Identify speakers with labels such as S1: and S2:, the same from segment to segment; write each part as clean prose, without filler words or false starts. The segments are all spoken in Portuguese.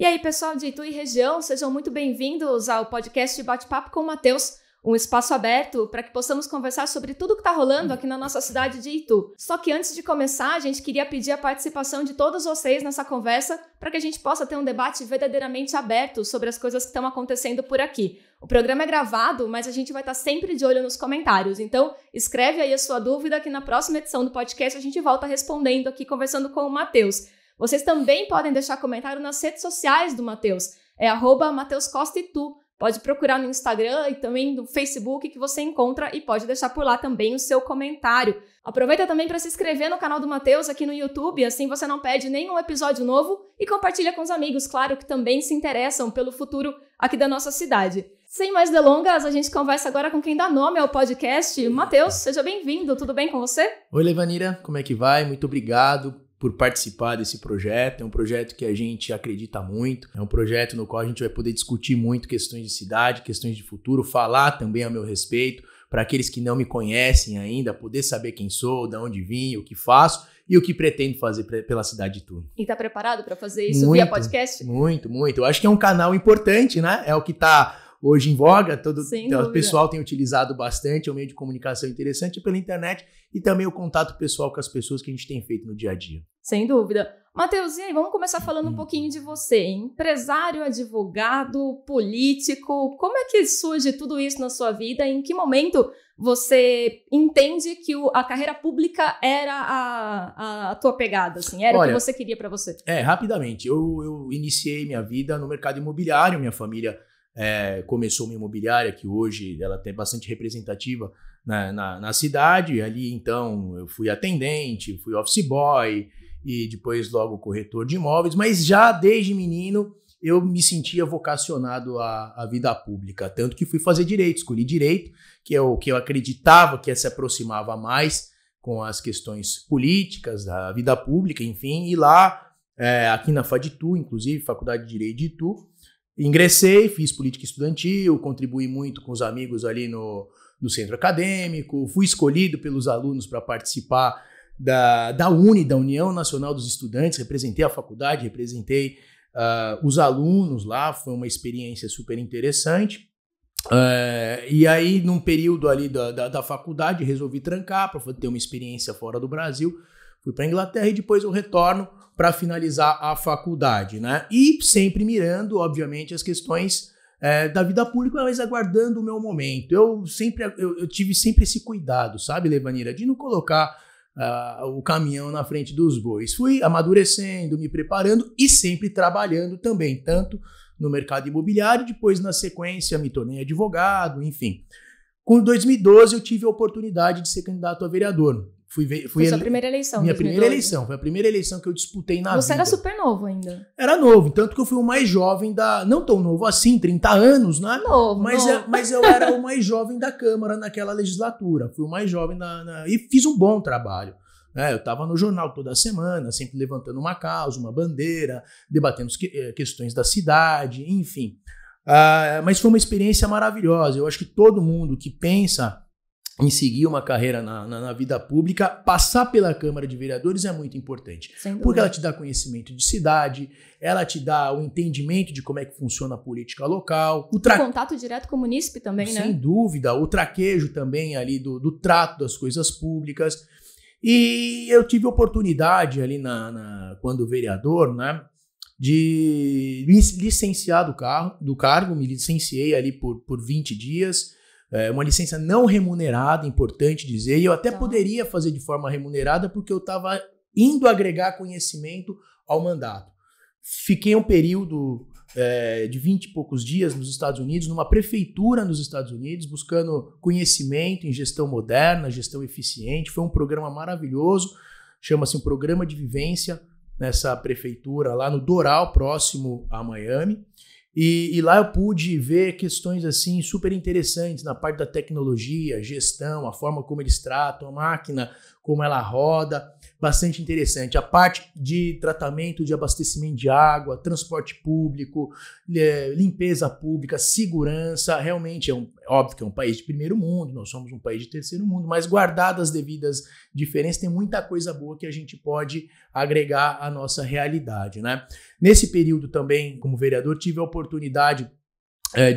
S1: E aí, pessoal de Itu e região, sejam muito bem-vindos ao podcast de Bate-Papo com o Matheus, um espaço aberto para que possamos conversar sobre tudo que está rolando aqui na nossa cidade de Itu. Só que antes de começar, a gente queria pedir a participação de todos vocês nessa conversa para que a gente possa ter um debate verdadeiramente aberto sobre as coisas que estão acontecendo por aqui. O programa é gravado, mas a gente vai estar sempre de olho nos comentários. Então, escreve aí a sua dúvida que na próxima edição do podcast a gente volta respondendo aqui, conversando com o Matheus. Vocês também podem deixar comentário nas redes sociais do Matheus. É @MatheusCostaItu. Pode procurar no Instagram e também no Facebook que você encontra e pode deixar por lá também o seu comentário. Aproveita também para se inscrever no canal do Matheus aqui no YouTube, assim você não perde nenhum episódio novo e compartilha com os amigos, claro, que também se interessam pelo futuro aqui da nossa cidade. Sem mais delongas, a gente conversa agora com quem dá nome ao podcast. Matheus, seja bem-vindo, tudo bem com você?
S2: Oi, Levanira, como é que vai? Muito obrigado por participar desse projeto. É um projeto que a gente acredita muito, é um projeto no qual a gente vai poder discutir muito questões de cidade, questões de futuro, falar também a meu respeito, para aqueles que não me conhecem ainda, poder saber quem sou, de onde vim, o que faço e o que pretendo fazer pela cidade de Itu.
S1: E tá preparado para fazer isso via podcast?
S2: Muito. Eu acho que é um canal importante, né? É o que tá hoje em voga, o pessoal tem utilizado bastante, é um meio de comunicação interessante pela internet e também o contato pessoal com as pessoas que a gente tem feito no dia a dia.
S1: Sem dúvida. Matheus, e aí, vamos começar falando um pouquinho de você. Empresário, advogado, político, como é que surge tudo isso na sua vida? Em que momento você entende que a carreira pública era a tua pegada, assim, era o que você queria para você?
S2: Rapidamente, eu iniciei minha vida no mercado imobiliário, minha família começou uma imobiliária que hoje ela tem bastante representativa na cidade, e ali então eu fui atendente, fui office boy e depois logo corretor de imóveis, mas já desde menino eu me sentia vocacionado à vida pública, tanto que fui fazer direito, escolhi direito, que é o que eu acreditava que se aproximava mais com as questões políticas, da vida pública, enfim, e lá aqui na FADITU, inclusive, Faculdade de Direito de Itu, ingressei, fiz política estudantil, contribuí muito com os amigos ali no centro acadêmico, fui escolhido pelos alunos para participar da UNE, da União Nacional dos Estudantes, representei a faculdade, representei os alunos lá, foi uma experiência super interessante. E aí, num período ali da faculdade, resolvi trancar para ter uma experiência fora do Brasil. Fui para a Inglaterra e depois eu retorno para finalizar a faculdade, né? E sempre mirando, obviamente, as questões da vida pública, mas aguardando o meu momento. Eu tive sempre esse cuidado, sabe, Levanira, de não colocar o caminhão na frente dos bois. Fui amadurecendo, me preparando e sempre trabalhando também, tanto no mercado imobiliário, depois na sequência me tornei advogado, enfim. Com 2012 eu tive a oportunidade de ser candidato a vereador.
S1: Foi sua primeira eleição?
S2: Minha primeira eleição, foi a primeira eleição que eu disputei na vida.
S1: Você era super novo ainda?
S2: Era novo, tanto que eu fui o mais jovem não tão novo assim, 30 anos, né?
S1: Novo.
S2: Mas eu era o mais jovem da Câmara naquela legislatura, fui o mais jovem e fiz um bom trabalho. Eu estava no jornal toda semana, sempre levantando uma causa, uma bandeira, debatendo questões da cidade, enfim. Mas foi uma experiência maravilhosa. Eu acho que todo mundo que pensa em seguir uma carreira na vida pública, passar pela Câmara de Vereadores é muito importante. Porque ela te dá conhecimento de cidade, ela te dá o entendimento de como é que funciona a política local.
S1: O contato direto com o munícipe também, né?
S2: Sem dúvida. O traquejo também ali do trato das coisas públicas. E eu tive oportunidade ali quando vereador, né, de licenciar do cargo, me licenciei ali por 20 dias, uma licença não remunerada, importante dizer, e eu até poderia fazer de forma remunerada porque eu estava indo agregar conhecimento ao mandato. Fiquei um período de 20 e poucos dias nos Estados Unidos, numa prefeitura nos Estados Unidos, buscando conhecimento em gestão moderna, gestão eficiente. Foi um programa maravilhoso, chama-se um Programa de Vivência nessa prefeitura lá no Doral, próximo a Miami. E lá eu pude ver questões assim super interessantes na parte da tecnologia, gestão, a forma como eles tratam a máquina, como ela roda, bastante interessante. A parte de tratamento, de abastecimento de água, transporte público, limpeza pública, segurança, realmente óbvio que é um país de primeiro mundo, nós somos um país de terceiro mundo, mas guardadas as devidas diferenças, tem muita coisa boa que a gente pode agregar à nossa realidade, né? Nesse período também, como vereador, tive a oportunidade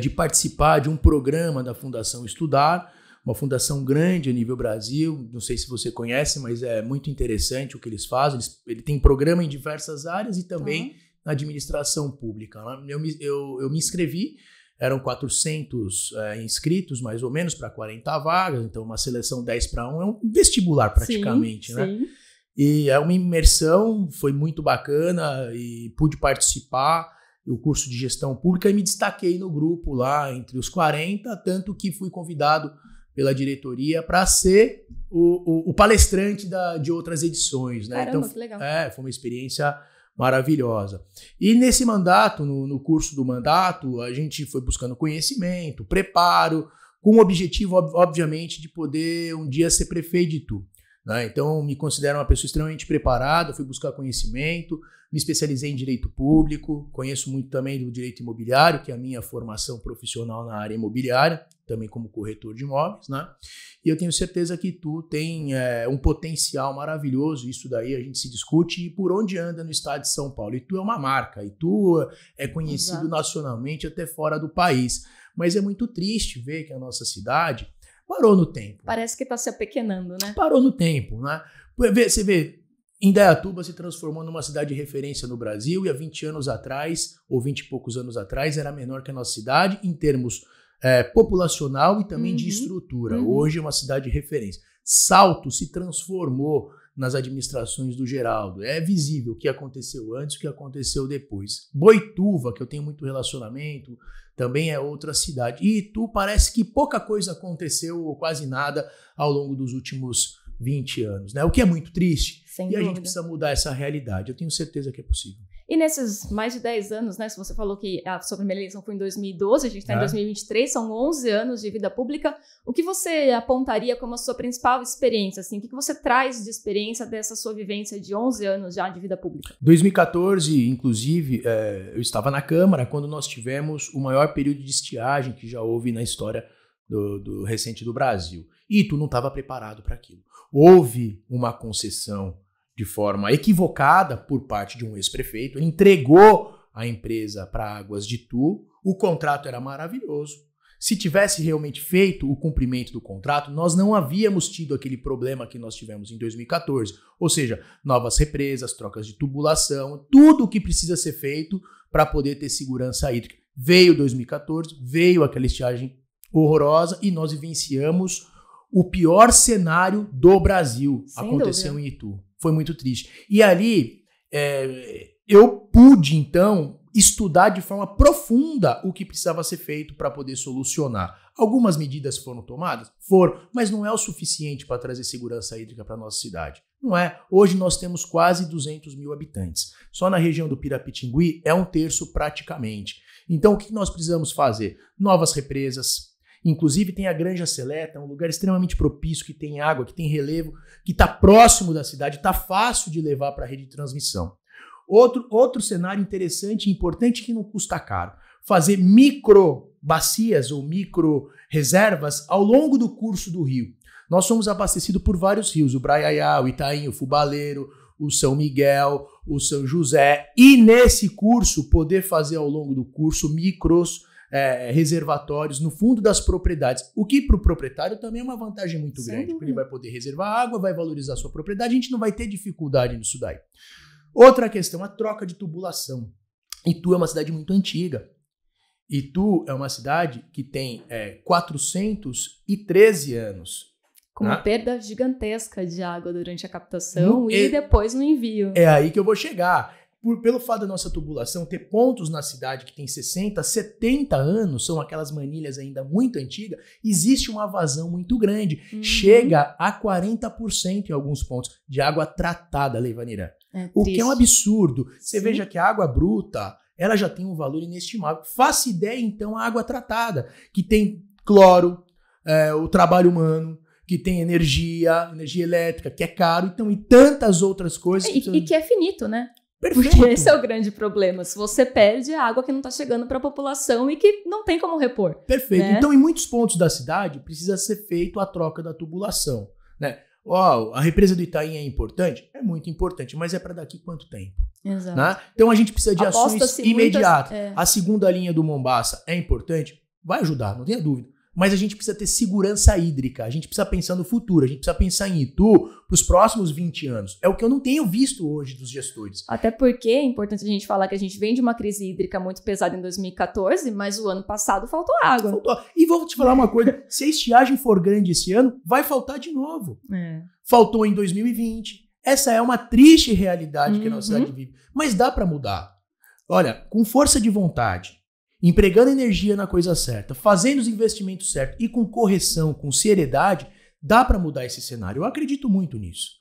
S2: de participar de um programa da Fundação Estudar, uma fundação grande a nível Brasil, não sei se você conhece, mas é muito interessante o que eles fazem. Ele tem programa em diversas áreas e também na administração pública. Né? Eu me inscrevi, eram 400 inscritos, mais ou menos, para 40 vagas, então uma seleção 10-1, é um vestibular praticamente. Sim, né? Sim. E é uma imersão, foi muito bacana e pude participar do curso de gestão pública e me destaquei no grupo lá entre os 40, tanto que fui convidado pela diretoria para ser o palestrante de outras edições. Né?
S1: Caramba,
S2: então,
S1: que legal.
S2: Foi uma experiência maravilhosa. E nesse mandato, no curso do mandato, a gente foi buscando conhecimento, preparo, com o objetivo, obviamente, de poder um dia ser prefeito de Itu. Né? Então, me considero uma pessoa extremamente preparada, fui buscar conhecimento, me especializei em direito público, conheço muito também do direito imobiliário, que é a minha formação profissional na área imobiliária, também como corretor de imóveis, né? E eu tenho certeza que Itu tem um potencial maravilhoso, isso daí a gente se discute, e por onde anda no estado de São Paulo. Itu é uma marca, Itu é conhecido nacionalmente até fora do país, mas é muito triste ver que a nossa cidade parou no tempo.
S1: Parece que está se apequenando, né?
S2: Parou no tempo, né? Você vê, Indaiatuba se transformou numa cidade de referência no Brasil e há 20 anos atrás, ou 20 e poucos anos atrás, era menor que a nossa cidade em termos populacional e também de estrutura. Hoje é uma cidade de referência. Salto se transformou nas administrações do Geraldo. É visível o que aconteceu antes e o que aconteceu depois. Boituva, que eu tenho muito relacionamento, também é outra cidade. E Itu parece que pouca coisa aconteceu, ou quase nada, ao longo dos últimos 20 anos, né? O que é muito triste.
S1: Sem
S2: e
S1: dúvida.
S2: A gente precisa mudar essa realidade. Eu tenho certeza que é possível.
S1: E nesses mais de 10 anos, né? Se você falou que a sua primeira eleição foi em 2012, a gente está em 2023, são 11 anos de vida pública. O que você apontaria como a sua principal experiência? Assim? O que você traz de experiência dessa sua vivência de 11 anos já de vida pública?
S2: 2014, inclusive, eu estava na Câmara quando nós tivemos o maior período de estiagem que já houve na história do recente do Brasil. E Itu não estava preparado para aquilo. Houve uma concessão de forma equivocada por parte de um ex-prefeito, ele entregou a empresa para Águas de Itu, o contrato era maravilhoso. Se tivesse realmente feito o cumprimento do contrato, nós não havíamos tido aquele problema que nós tivemos em 2014, ou seja, novas represas, trocas de tubulação, tudo o que precisa ser feito para poder ter segurança hídrica. Veio 2014, veio aquela estiagem horrorosa e nós vivenciamos o pior cenário do Brasil.
S1: Sem
S2: aconteceu
S1: dúvida.
S2: Em Itu. Foi muito triste. E ali eu pude, então, estudar de forma profunda o que precisava ser feito para poder solucionar. Algumas medidas foram tomadas? Foram, mas não é o suficiente para trazer segurança hídrica para a nossa cidade. Não é. Hoje nós temos quase 200 mil habitantes. Só na região do Pirapitingui é 1/3 praticamente. Então, o que nós precisamos fazer? Novas represas. Inclusive tem a Granja Seleta, um lugar extremamente propício, que tem água, que tem relevo, que está próximo da cidade, está fácil de levar para a rede de transmissão. Outro cenário interessante e importante que não custa caro. Fazer micro bacias ou micro reservas ao longo do curso do rio. Nós somos abastecidos por vários rios, o Braiaiá, o Itaim, o Fubaleiro, o São Miguel, o São José. E nesse curso, poder fazer ao longo do curso micros reservatórios no fundo das propriedades, o que para o proprietário também é uma vantagem muito grande, porque ele vai poder reservar água, vai valorizar a sua propriedade, a gente não vai ter dificuldade nisso daí. Outra questão, a troca de tubulação. Itu é uma cidade muito antiga. Itu é uma cidade que tem 413 anos.
S1: Com uma perda gigantesca de água durante a captação e depois no envio.
S2: É aí que eu vou chegar. Pelo fato da nossa tubulação ter pontos na cidade que tem 60, 70 anos, são aquelas manilhas ainda muito antigas, existe uma vazão muito grande. Chega a 40% em alguns pontos de água tratada, Leivanira. O que é um absurdo. Você veja que a água bruta, ela já tem um valor inestimável. Faça ideia, então, a água tratada, que tem cloro, o trabalho humano, que tem energia elétrica, que é caro, então, e tantas outras coisas.
S1: E que é finito, né?
S2: Perfeito.
S1: Porque esse é o grande problema. Se você perde a água que não está chegando para a população e que não tem como repor.
S2: Perfeito.
S1: Né?
S2: Então, em muitos pontos da cidade, precisa ser feito a troca da tubulação. Né? A represa do Itaim é importante? É muito importante, mas é para daqui quanto tempo?
S1: Exato.
S2: Né? Então, a gente precisa de ações imediatas. A segunda linha do Mombaça é importante? Vai ajudar, não tenha dúvida. Mas a gente precisa ter segurança hídrica, a gente precisa pensar no futuro, a gente precisa pensar em Itu para os próximos 20 anos. É o que eu não tenho visto hoje dos gestores.
S1: Até porque é importante a gente falar que a gente vem de uma crise hídrica muito pesada em 2014, mas o ano passado faltou água.
S2: E vou te falar uma coisa, se a estiagem for grande esse ano, vai faltar de novo. Faltou em 2020. Essa é uma triste realidade que a nossa cidade vive. Mas dá para mudar. Olha, com força de vontade, empregando energia na coisa certa, fazendo os investimentos certos e com correção, com seriedade, dá para mudar esse cenário. Eu acredito muito nisso.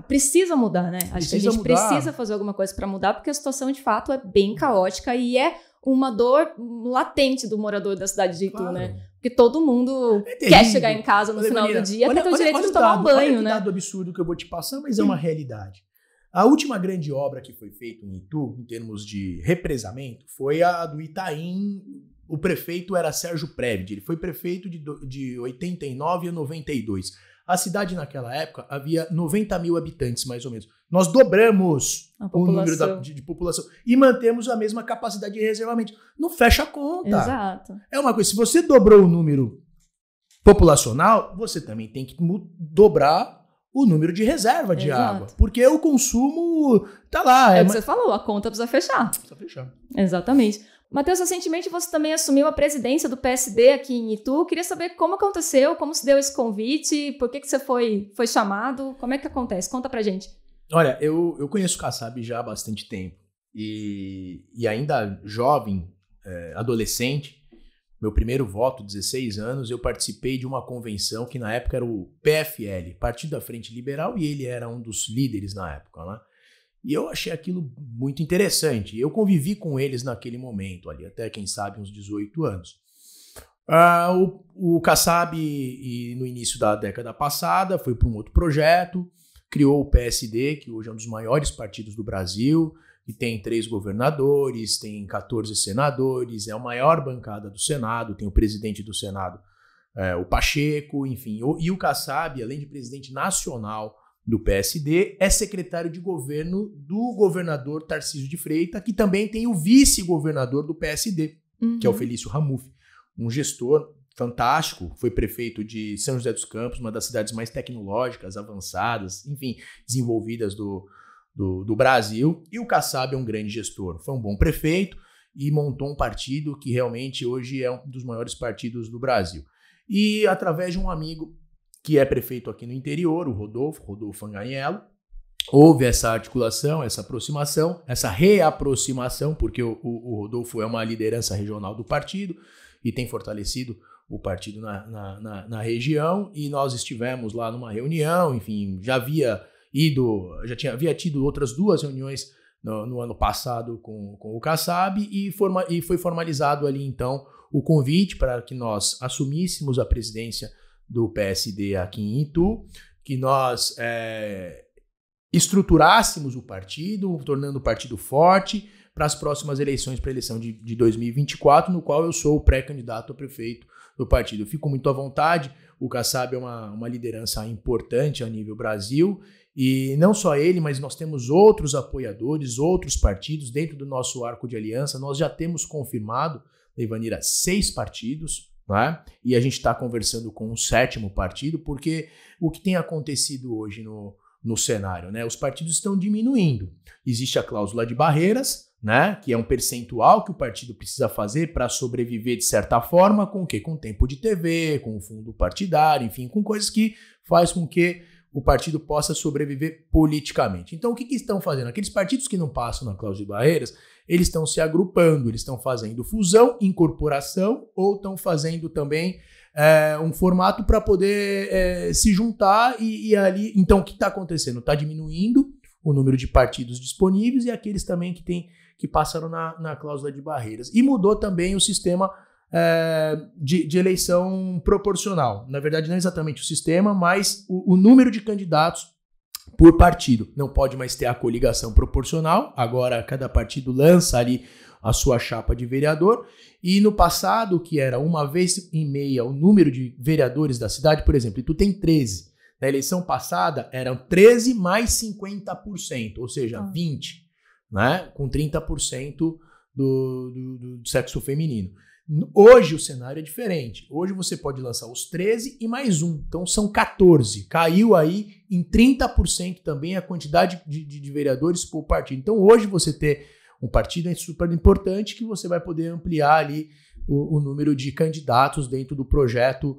S1: Precisa mudar, né? Acho que a gente precisa fazer alguma coisa para mudar, porque a situação de fato é bem caótica e é uma dor latente do morador da cidade de Itu, né? Porque todo mundo quer chegar em casa no final do dia para ter o direito de tomar um banho, né?
S2: Olha que dado absurdo que eu vou te passar, mas é uma realidade. A última grande obra que foi feita em Itu, em termos de represamento, foi a do Itaim. O prefeito era Sérgio Prévidi, ele foi prefeito de 89 a 92. A cidade naquela época havia 90 mil habitantes, mais ou menos. Nós dobramos o número de população e mantemos a mesma capacidade de reservamento. Não fecha a conta.
S1: Exato.
S2: É uma coisa, se você dobrou o número populacional, você também tem que dobrar o número de reserva de água. Porque o consumo tá lá.
S1: É o que você falou, a conta precisa fechar.
S2: Precisa fechar.
S1: Exatamente. Matheus, recentemente você também assumiu a presidência do PSD aqui em Itu. Queria saber como aconteceu, como se deu esse convite, por que você foi chamado, como é que acontece? Conta pra gente.
S2: Olha, eu conheço o Kassab já há bastante tempo. E ainda jovem, adolescente, meu primeiro voto, 16 anos, eu participei de uma convenção que na época era o PFL, Partido da Frente Liberal, e ele era um dos líderes na época, né? E eu achei aquilo muito interessante. Eu convivi com eles naquele momento, ali até, quem sabe, uns 18 anos. O Kassab, no início da década passada, foi para um outro projeto, criou o PSD, que hoje é um dos maiores partidos do Brasil, e tem 3 governadores, tem 14 senadores, é a maior bancada do Senado, tem o presidente do Senado, o Pacheco, enfim. E o Kassab, além de presidente nacional do PSD, é secretário de governo do governador Tarcísio de Freitas, que também tem o vice-governador do PSD, que é o Felício Ramuf, um gestor fantástico, foi prefeito de São José dos Campos, uma das cidades mais tecnológicas, avançadas, enfim, desenvolvidas do Brasil, e o Kassab é um grande gestor, foi um bom prefeito e montou um partido que realmente hoje é um dos maiores partidos do Brasil. E através de um amigo que é prefeito aqui no interior, o Rodolfo Anganiello, houve essa articulação, essa aproximação, essa reaproximação, porque o Rodolfo é uma liderança regional do partido e tem fortalecido o partido na região, e nós estivemos lá numa reunião, enfim, havia tido outras 2 reuniões no ano passado com o Kassab, e foi formalizado ali então o convite para que nós assumíssemos a presidência do PSD aqui em Itu, que nós estruturássemos o partido, tornando o partido forte para as próximas eleições, para a eleição de 2024, no qual eu sou o pré-candidato a prefeito do partido. Eu fico muito à vontade, o Kassab é uma liderança importante a nível Brasil, e não só ele, mas nós temos outros apoiadores, outros partidos dentro do nosso arco de aliança. Nós já temos confirmado, Ivanira, 6 partidos, né? E a gente está conversando com um 7º partido, porque o que tem acontecido hoje no cenário, né? Os partidos estão diminuindo. Existe a cláusula de barreiras, né? Que é um percentual que o partido precisa fazer para sobreviver de certa forma, com o quê? Com tempo de TV, com o fundo partidário, enfim, com coisas que faz com que o partido possa sobreviver politicamente. Então, o que estão fazendo? Aqueles partidos que não passam na cláusula de barreiras, eles estão se agrupando, eles estão fazendo fusão, incorporação, ou estão fazendo também um formato para poder se juntar e ali... Então, o que está acontecendo? Está diminuindo o número de partidos disponíveis e aqueles também que passaram na cláusula de barreiras. E mudou também o sistema de eleição proporcional. Na verdade, não é exatamente o sistema, mas o número de candidatos por partido. Não pode mais ter a coligação proporcional, agora cada partido lança ali a sua chapa de vereador, e no passado, que era 1,5 o número de vereadores da cidade, por exemplo, e tu tem 13. Na eleição passada, eram 13 mais 50%, ou seja, 20, né? Com 30% do sexo feminino. Hoje o cenário é diferente. Hoje você pode lançar os 13 e mais um. Então são 14. Caiu aí em 30% também a quantidade de vereadores por partido. Então hoje você ter um partido é super importante, que você vai poder ampliar ali o número de candidatos dentro do projeto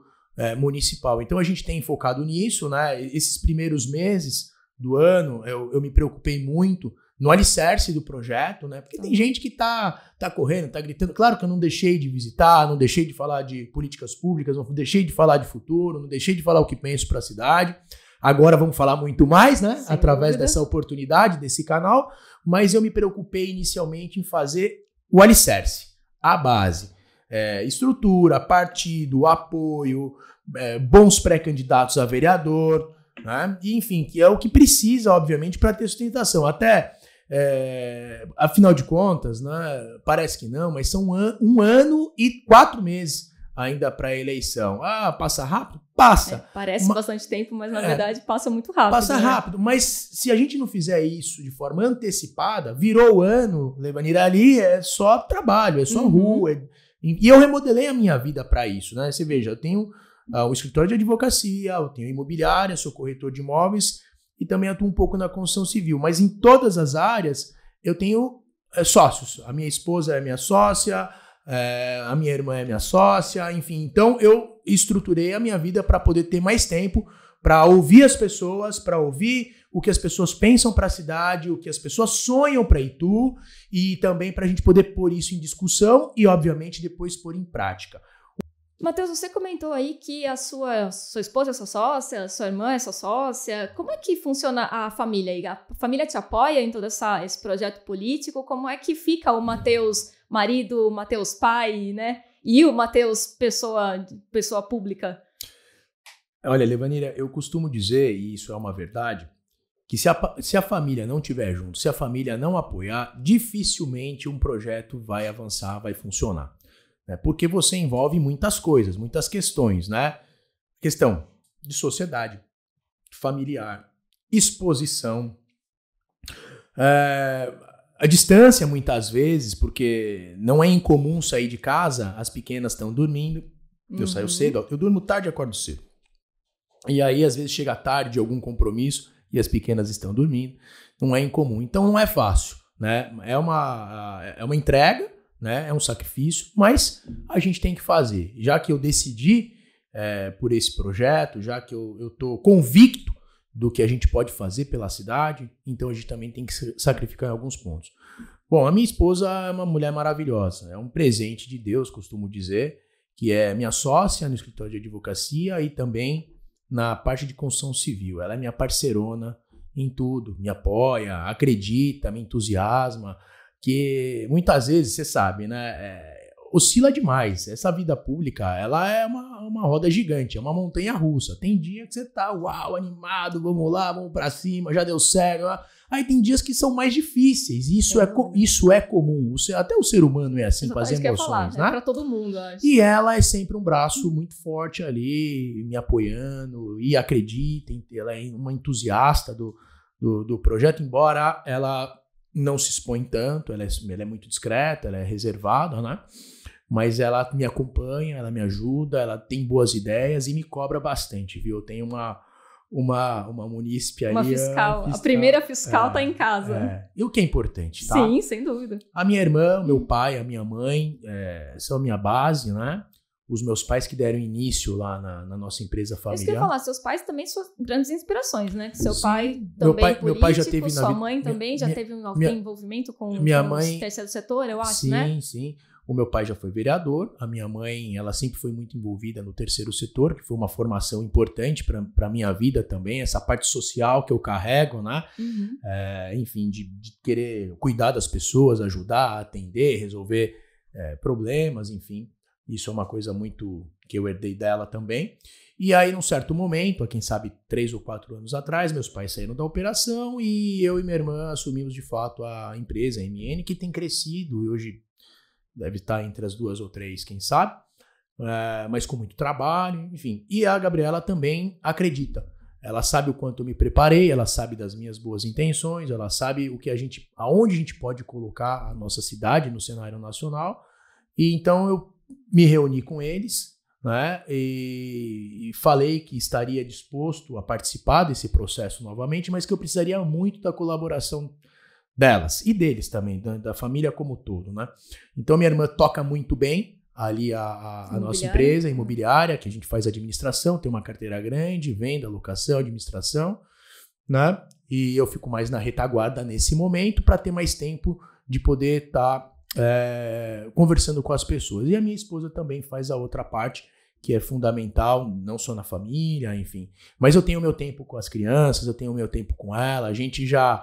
S2: municipal. Então a gente tem focado nisso, né? Esses primeiros meses do ano eu me preocupei muito no alicerce do projeto, né? Porque tem gente que tá correndo, tá gritando. Claro que eu não deixei de visitar, não deixei de falar de políticas públicas, não deixei de falar de futuro, não deixei de falar o que penso para a cidade. Agora vamos falar muito mais, né?
S1: Sem
S2: através
S1: dúvida.
S2: dessa oportunidade, desse canal. Mas eu me preocupei inicialmente em fazer o alicerce, a base. Estrutura, partido, apoio, bons pré-candidatos a vereador, né? E, enfim, que é o que precisa, obviamente, para ter sustentação. Até... afinal de contas, né, parece que não, mas são 1 ano e 4 meses ainda para a eleição. Passa rápido? Passa.
S1: Parece bastante tempo, mas na verdade passa muito rápido.
S2: Passa
S1: né?
S2: rápido, mas se a gente não fizer isso de forma antecipada, virou o ano, Levanira, ali é só trabalho, é só rua. E eu remodelei a minha vida para isso, né? Você veja, eu tenho um escritório de advocacia, eu tenho imobiliária, sou corretor de imóveis, e também atuo um pouco na construção civil. Mas em todas as áreas eu tenho sócios. A minha esposa é minha sócia, a minha irmã é minha sócia, enfim. Então eu estruturei a minha vida para poder ter mais tempo para ouvir as pessoas, para ouvir o que as pessoas pensam para a cidade, o que as pessoas sonham para Itu, e também para a gente poder pôr isso em discussão e, obviamente, depois pôr em prática.
S1: Matheus, você comentou aí que a sua esposa é sua sócia, sua irmã é sua sócia. Como é que funciona a família aí? A família te apoia em todo esse projeto político? Como é que fica o Matheus marido, o Matheus pai, né? E o Matheus pessoa pública?
S2: Olha, Levanira, eu costumo dizer, e isso é uma verdade, que se a família não estiver junto, se a família não apoiar, dificilmente um projeto vai avançar, vai funcionar. Porque você envolve muitas coisas, muitas questões, né? Questão de sociedade, familiar, exposição, a distância muitas vezes, porque não é incomum sair de casa, as pequenas estão dormindo, eu saio cedo, eu durmo tarde e acordo cedo. E aí às vezes chega tarde de algum compromisso e as pequenas estão dormindo, não é incomum. Então não é fácil, né? É uma entrega, né? É um sacrifício, mas a gente tem que fazer. Já que eu decidi por esse projeto, já que eu estou convicto do que a gente pode fazer pela cidade, então a gente também tem que sacrificar em alguns pontos. Bom, a minha esposa é uma mulher maravilhosa, é um presente de Deus, costumo dizer, que é minha sócia no escritório de advocacia e também na parte de construção civil. Ela é minha parceirona em tudo, me apoia, acredita, me entusiasma, que muitas vezes, você sabe, né, oscila demais. Essa vida pública, ela é uma roda gigante, é uma montanha russa. Tem dia que você tá, uau, animado, vamos lá, vamos pra cima, já deu certo. Aí tem dias que são mais difíceis, e isso é comum. Até o ser humano é assim, com as emoções, né?
S1: É pra todo mundo, acho.
S2: E ela é sempre um braço muito forte ali, me apoiando, e acredita, ela é uma entusiasta do projeto, embora ela não se expõe tanto, ela é muito discreta, ela é reservada, né? Mas ela me acompanha, ela me ajuda, ela tem boas ideias e me cobra bastante, viu? Eu tenho uma munícipe ali.
S1: Uma fiscal. A primeira fiscal tá em casa.
S2: E o que é importante, tá?
S1: Sim, sem dúvida.
S2: A minha irmã, meu pai, a minha mãe são a minha base, né? Os meus pais que deram início lá na nossa empresa familiar.
S1: Isso que eu ia falar, seus pais também são grandes inspirações, né? Seu
S2: Sim.
S1: pai também político,
S2: meu pai já teve
S1: sua mãe também já teve envolvimento com o terceiro setor, eu acho,
S2: sim,
S1: né?
S2: Sim. O meu pai já foi vereador, a minha mãe, ela sempre foi muito envolvida no terceiro setor, que foi uma formação importante para a minha vida também, essa parte social que eu carrego, né? Enfim, de querer cuidar das pessoas, ajudar, atender, resolver problemas, enfim. Isso é uma coisa muito que eu herdei dela também. E aí, num certo momento, quem sabe 3 ou 4 anos atrás, meus pais saíram da operação e eu e minha irmã assumimos de fato a empresa, a MN, que tem crescido e hoje deve estar entre as 2 ou 3, quem sabe, mas com muito trabalho, enfim. E a Gabriela também acredita. Ela sabe o quanto eu me preparei, ela sabe das minhas boas intenções, ela sabe aonde a gente pode colocar a nossa cidade no cenário nacional. E então eu me reuni com eles, né, e falei que estaria disposto a participar desse processo novamente, mas que eu precisaria muito da colaboração delas e deles também, da família como um todo, né? Então minha irmã toca muito bem ali a nossa empresa imobiliária, que a gente faz administração, tem uma carteira grande, venda, locação, administração, né? E eu fico mais na retaguarda nesse momento para ter mais tempo de poder estar conversando com as pessoas. E a minha esposa também faz a outra parte, que é fundamental, não só na família, enfim. Mas eu tenho meu tempo com as crianças, eu tenho meu tempo com ela, a gente já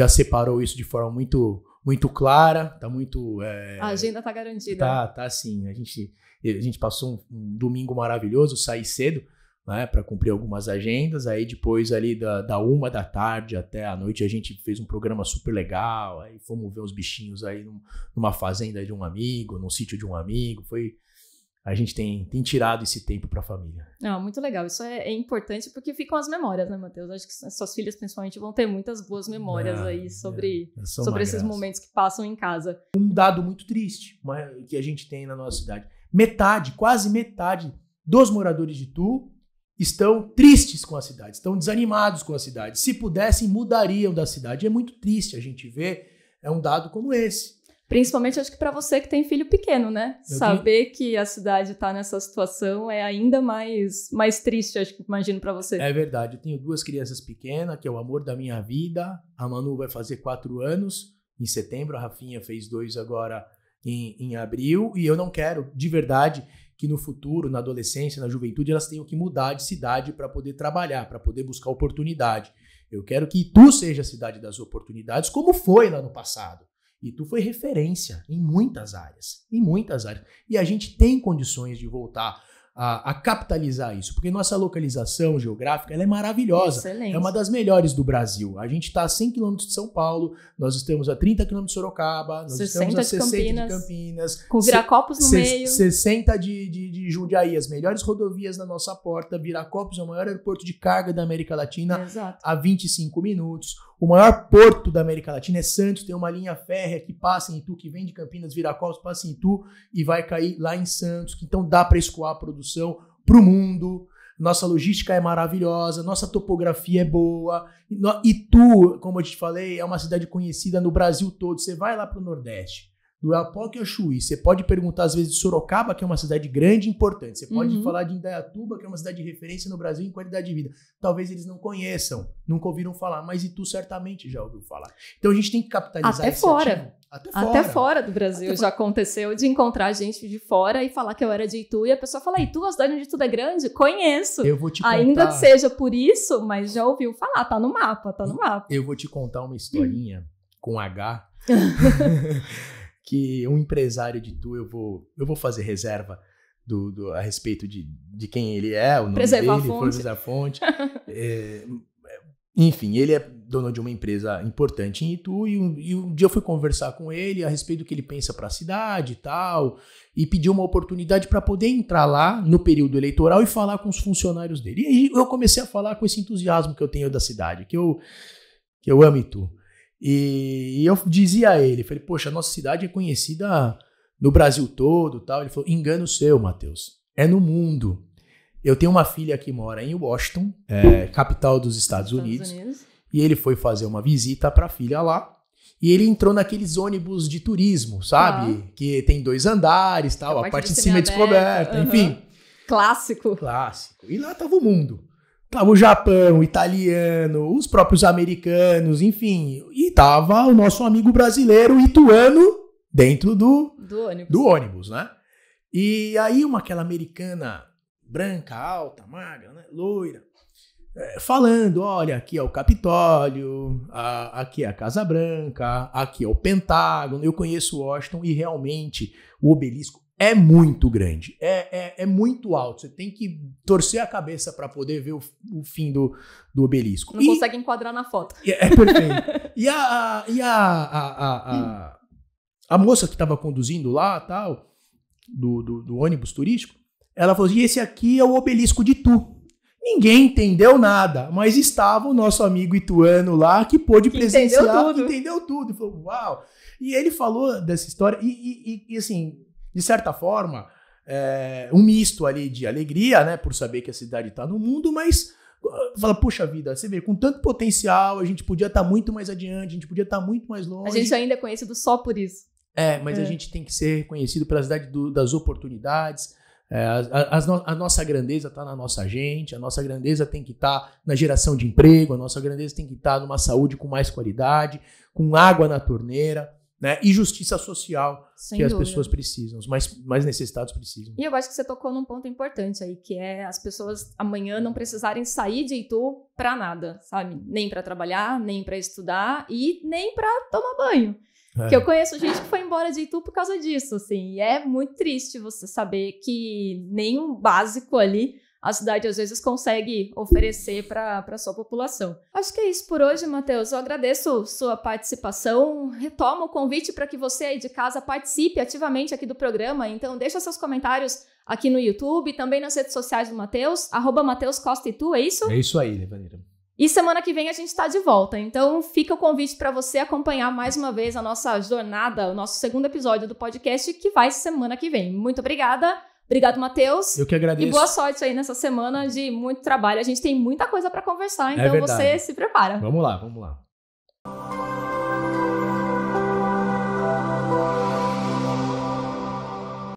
S2: separou isso de forma muito, muito clara, tá muito...
S1: A agenda tá garantida.
S2: Tá sim. A gente passou um domingo maravilhoso, saí cedo, né, para cumprir algumas agendas, aí depois ali da 1 da tarde até a noite a gente fez um programa super legal, aí fomos ver os bichinhos aí numa fazenda de um amigo, num sítio de um amigo, a gente tem tirado esse tempo para a família.
S1: Muito legal, isso é importante porque ficam as memórias, né, Matheus? Acho que suas filhas principalmente vão ter muitas boas memórias aí sobre esses momentos que passam em casa.
S2: Um dado muito triste que a gente tem na nossa cidade, quase metade dos moradores de Itu estão tristes com a cidade, estão desanimados com a cidade. Se pudessem, mudariam da cidade. É muito triste a gente ver um dado como esse.
S1: Principalmente, acho que para você que tem filho pequeno, né? Saber que a cidade está nessa situação é ainda mais triste, acho que imagino para você.
S2: É verdade. Eu tenho 2 crianças pequenas, que é o amor da minha vida. A Manu vai fazer 4 anos em setembro. A Rafinha fez 2 agora em abril. E eu não quero, de verdade, que no futuro, na adolescência, na juventude, elas tenham que mudar de cidade para poder trabalhar, para poder buscar oportunidade. Eu quero que Itu seja a cidade das oportunidades, como foi lá no passado. Itu foi referência em muitas áreas. E a gente tem condições de voltar a capitalizar isso, porque nossa localização geográfica ela é maravilhosa.
S1: Excelente.
S2: É uma das melhores do Brasil. A gente está a 100 km de São Paulo, nós estamos a 30 km de Sorocaba, nós estamos a 60 de Campinas,
S1: com Viracopos no meio.
S2: 60 de Jundiaí, as melhores rodovias na nossa porta. Viracopos é o maior aeroporto de carga da América Latina.
S1: Exato.
S2: A 25 minutos. O maior porto da América Latina é Santos, tem uma linha férrea que passa em Itu, que vem de Campinas, Viracopos, passa em Itu e vai cair lá em Santos. Então dá para escoar a produção para o mundo. Nossa logística é maravilhosa, nossa topografia é boa. Itu, como eu te falei, é uma cidade conhecida no Brasil todo. Você vai lá para o Nordeste, do Oiapoque ao Chuí, você pode perguntar às vezes de Sorocaba, que é uma cidade grande e importante. Você pode falar de Indaiatuba, que é uma cidade de referência no Brasil em qualidade de vida. Talvez eles não conheçam, nunca ouviram falar, mas Itu certamente já ouviu falar. Então a gente tem que capitalizar esse ativo.
S1: Até fora do Brasil já aconteceu de encontrar gente de fora e falar que eu era de Itu e a pessoa fala, Itu, a cidade onde tudo é grande? Conheço.
S2: Eu vou te contar...
S1: Ainda que seja por isso, mas já ouviu falar, tá no mapa.
S2: Eu vou te contar uma historinha com H... que um empresário de Itu, eu vou fazer reserva a respeito de quem ele é, o nome
S1: preservar
S2: dele, preservar a fonte. Enfim, ele é dono de uma empresa importante em Itu e um dia eu fui conversar com ele a respeito do que ele pensa para a cidade e tal, e pedi uma oportunidade para poder entrar lá no período eleitoral e falar com os funcionários dele. E aí eu comecei a falar com esse entusiasmo que eu tenho da cidade, que eu amo Itu. E eu dizia a ele, falei, poxa, a nossa cidade é conhecida no Brasil todo, tal. Ele falou, engano seu, Matheus, é no mundo. Eu tenho uma filha que mora em Washington, capital dos Estados Unidos, e ele foi fazer uma visita para a filha lá, e ele entrou naqueles ônibus de turismo, sabe? Que tem 2 andares, tal, a parte de cima é descoberta, enfim.
S1: Clássico.
S2: E lá tava o mundo. Tava o Japão, o italiano, os próprios americanos, enfim. E tava o nosso amigo brasileiro, ituano, dentro do ônibus, né? E aí aquela americana branca, alta, magra, né? Loira, falando, olha, aqui é o Capitólio, aqui é a Casa Branca, aqui é o Pentágono, eu conheço Washington e realmente o obelisco é muito grande, é muito alto. Você tem que torcer a cabeça para poder ver o fim do obelisco.
S1: Não consegue enquadrar na foto.
S2: É perfeito. E a moça que estava conduzindo lá, tal, do ônibus turístico, ela falou assim, esse aqui é o obelisco de Itu. Ninguém entendeu nada, mas estava o nosso amigo ituano lá que pôde presenciar, que entendeu tudo. E falou, uau! E ele falou dessa história e assim, de certa forma, um misto ali de alegria, né, por saber que a cidade está no mundo, mas fala, puxa vida, você vê, com tanto potencial, a gente podia estar muito mais adiante, a gente podia estar muito mais longe.
S1: A gente ainda é conhecido só por isso.
S2: Mas a gente tem que ser reconhecido pela cidade das oportunidades. A nossa grandeza está na nossa gente, a nossa grandeza tem que estar na geração de emprego, a nossa grandeza tem que estar numa saúde com mais qualidade, com água na torneira, né? E justiça social. Sem dúvida. As pessoas precisam, os mais necessitados precisam.
S1: E eu acho que você tocou num ponto importante aí, que é as pessoas amanhã não precisarem sair de Itu para nada, sabe? Nem para trabalhar, nem para estudar e nem para tomar banho. Que eu conheço gente que foi embora de Itu por causa disso, assim, e é muito triste você saber que nenhum básico ali a cidade às vezes consegue oferecer para a sua população. Acho que é isso por hoje, Matheus. Eu agradeço sua participação, retomo o convite para que você aí de casa participe ativamente aqui do programa, então deixa seus comentários aqui no YouTube, também nas redes sociais do Matheus, @MatheusCostaItu, é isso?
S2: É isso aí, Levanira.
S1: E semana que vem a gente está de volta, então fica o convite para você acompanhar mais uma vez a nossa jornada, o nosso segundo episódio do podcast, que vai semana que vem. Muito obrigada, obrigado, Matheus.
S2: Eu que agradeço.
S1: E boa sorte aí nessa semana de muito trabalho, a gente tem muita coisa para conversar, então você se prepara.
S2: Vamos lá.